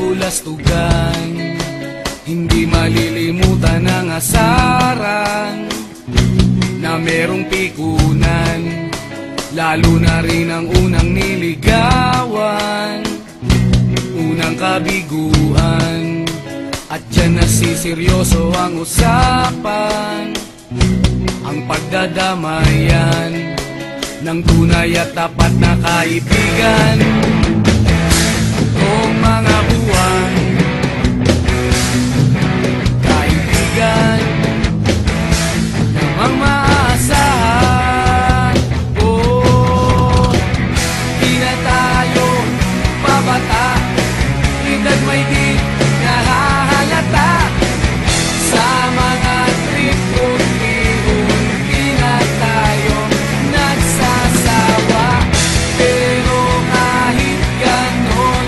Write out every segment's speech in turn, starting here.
kabulastugan, hindi malilimutan ang asaran na merong pikunan, lalo na rin ang unang niligawan, unang kabiguan. At dyan nasiseryoso ang usapan, ang pagdadamayan ng tunay at tapat na kaibigan. Noong mga buwan, kaibigan namang maaasahan. Oh, di na tayo pabata, edad may di nahahalata. Sa mga trip unti-unti na tayo nagsasawa. Pero kahit ganon,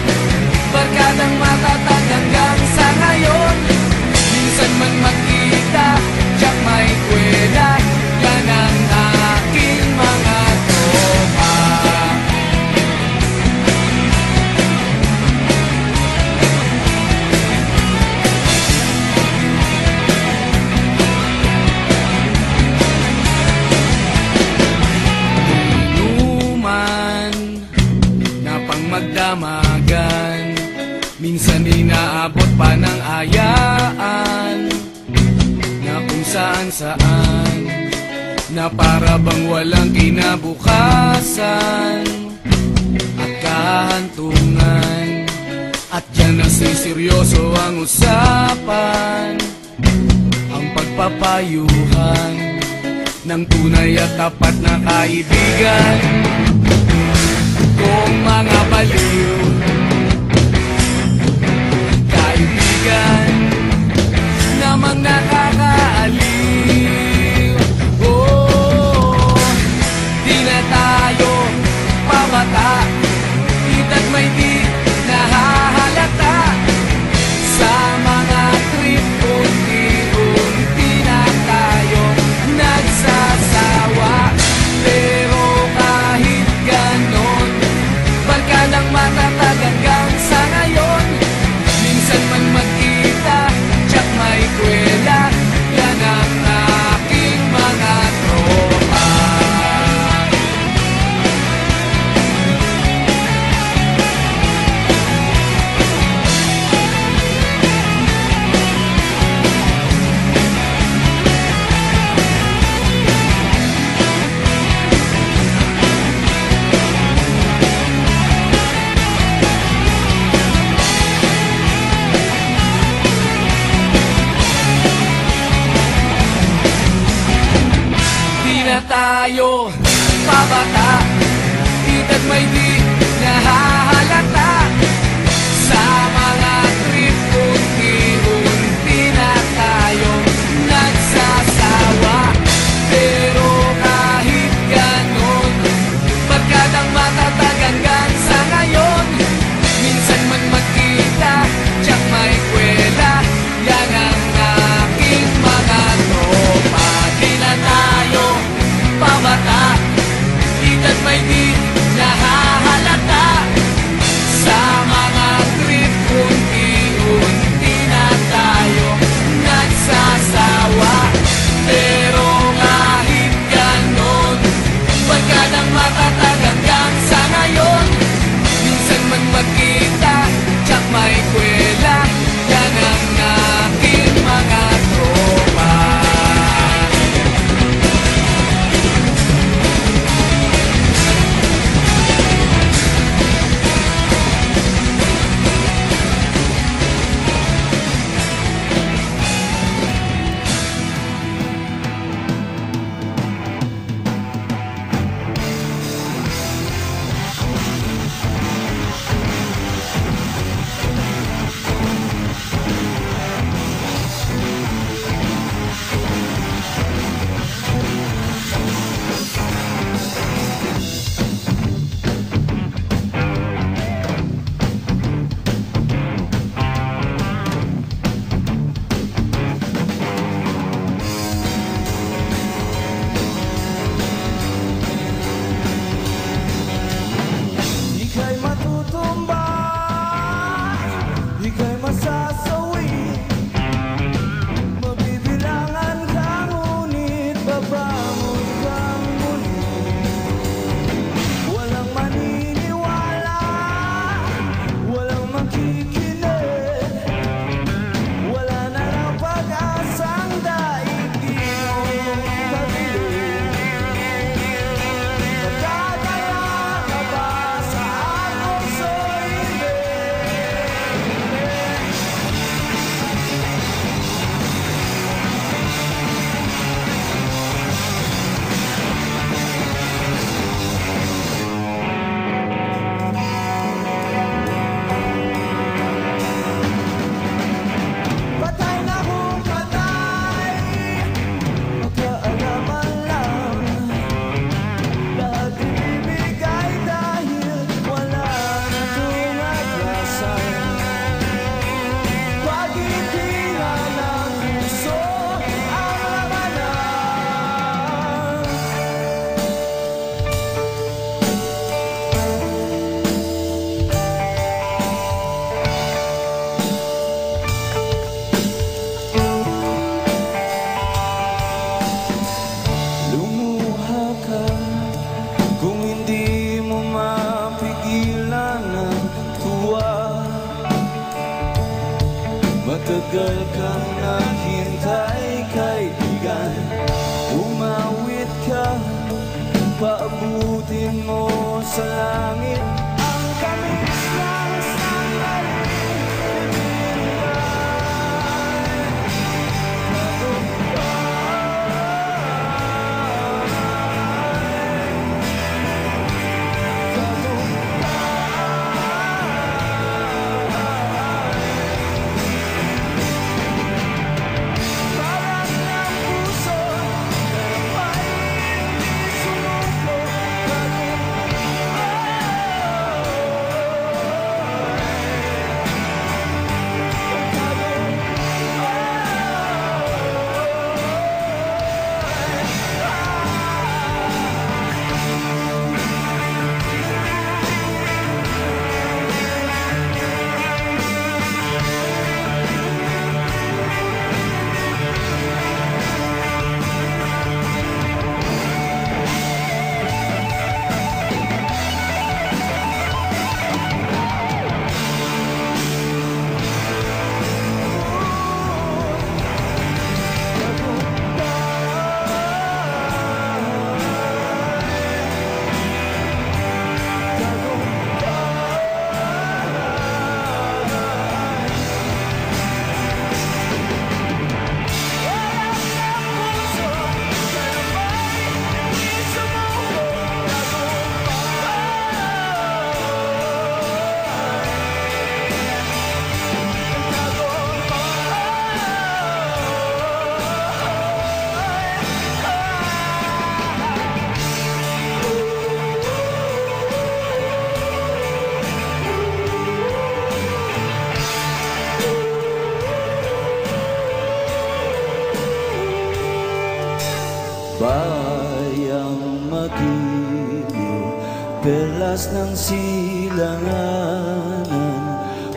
barkadang matatag hanggang sa ngayon. Minsan man magkita, tiyak may kwela, yan ang aking mga tropa. Inuman na pang magdamagan, minsan inaabot pa ng ayaan, na kung saan-saan, na para bang walang kinabukasan at kahantungan. At dyan nasiseryoso ang usapan, ang pagpapayuhan ng tunay at tapat na kaibigan. Kung mga baliw, kaibigan namang nakakaaliw. Oh, di na tayo pabata, edad may di nahahalata. Sa mga trip unti-unti na tayo nagsasawa. Pero kahit ganon, barkadang matatag hanggang sa ngayon. Minsan man magkita, tiyak may kwela, yan ang aking mga tropa. Di na tayo pabata, edad may di nahahalata. Sa mga trip unti-unti na tayo nagsasawa. Pero kahit ganon, barkadang matatag hanggang sa ngayon. Minsan man magkita, tiyak may kwela, yan ang aking mga tropa. Di na tayo pabata, edad may di nahahalata. Matagal kang naghintay, kaibigan. Umawit ka, paabutin mo sa langit ang kamit ng sandaling bayang magiliw, perlas ng silanganan,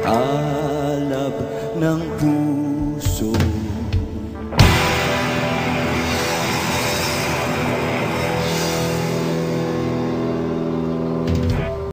alab ng puso.